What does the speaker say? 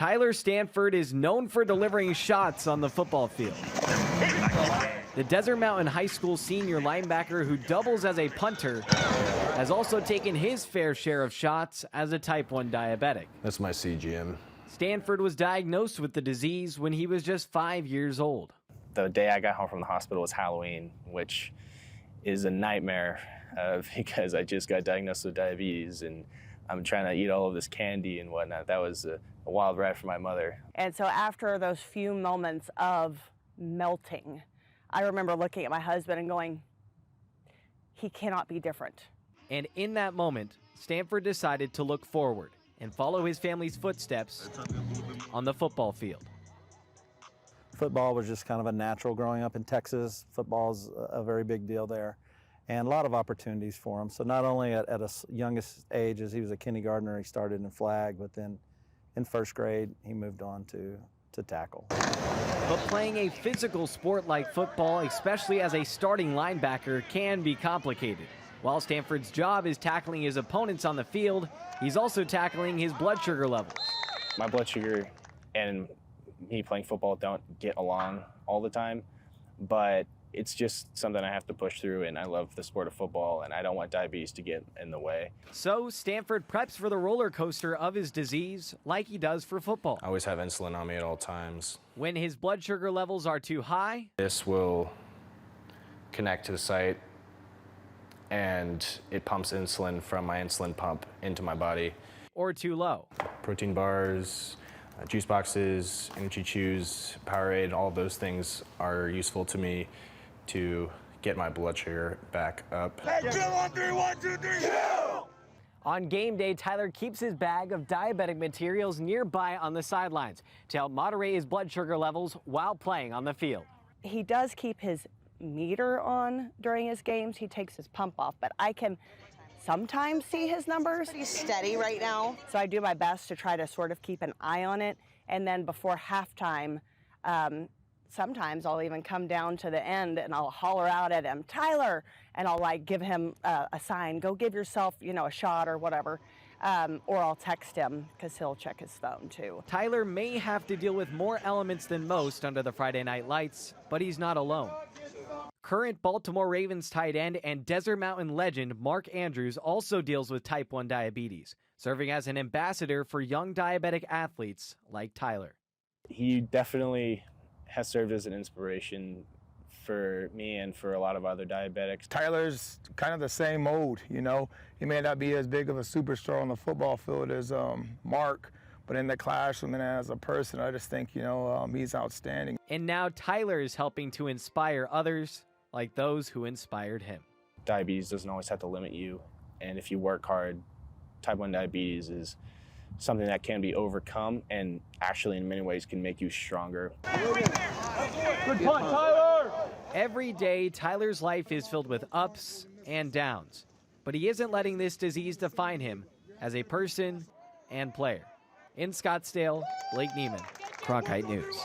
Tyler Stanford is known for delivering shots on the football field. The Desert Mountain High School senior linebacker who doubles as a punter has also taken his fair share of shots as a type 1 diabetic. That's my CGM. Stanford was diagnosed with the disease when he was just 5 years old. The day I got home from the hospital was Halloween, which is a nightmare because I just got diagnosed with diabetes and I'm trying to eat all of this candy and whatnot. That was a wild ride for my mother. And so after those few moments of melting, I remember looking at my husband and going, he cannot be different. And in that moment, Stanford decided to look forward and follow his family's footsteps on the football field. Football was just kind of a natural growing up in Texas. Football's a very big deal there, and a lot of opportunities for him. So not only at a youngest age, as he was a kindergartner, he started in flag, but then in first grade, he moved on to tackle. But playing a physical sport like football, especially as a starting linebacker, can be complicated. While Stanford's job is tackling his opponents on the field, he's also tackling his blood sugar levels. My blood sugar and me playing football don't get along all the time, but it's just something I have to push through, and I love the sport of football, and I don't want diabetes to get in the way. So Stanford preps for the roller coaster of his disease like he does for football. I always have insulin on me at all times. When his blood sugar levels are too high, This will connect to the site, and it pumps insulin from my insulin pump into my body. or too low. Protein bars, juice boxes, energy chews, Powerade, all of those things are useful to me to get my blood sugar back up. On game day, Tyler keeps his bag of diabetic materials nearby on the sidelines to help moderate his blood sugar levels while playing on the field. He does keep his meter on during his games. He takes his pump off, but I can sometimes see his numbers. Pretty steady right now. So I do my best to try to sort of keep an eye on it. And then before halftime, sometimes I'll even come down to the end and I'll holler out at him, Tyler, and I'll like give him a sign, go give yourself, you know, a shot or whatever. Or I'll text him because he'll check his phone too. Tyler may have to deal with more elements than most under the Friday night lights, but he's not alone. Current Baltimore Ravens tight end and Desert Mountain legend Mark Andrews also deals with type 1 diabetes, serving as an ambassador for young diabetic athletes like Tyler. He definitely has served as an inspiration for me and for a lot of other diabetics. Tyler's kind of the same mold, you know. He may not be as big of a superstar on the football field as Mark, but in the classroom and as a person, I just think, you know, he's outstanding. And now Tyler is helping to inspire others like those who inspired him. Diabetes doesn't always have to limit you, and if you work hard, type 1 diabetes is something that can be overcome and actually in many ways can make you stronger. Good punt, Tyler! Every day, Tyler's life is filled with ups and downs, but he isn't letting this disease define him as a person and player. In Scottsdale, Blake Niemann, Cronkite News.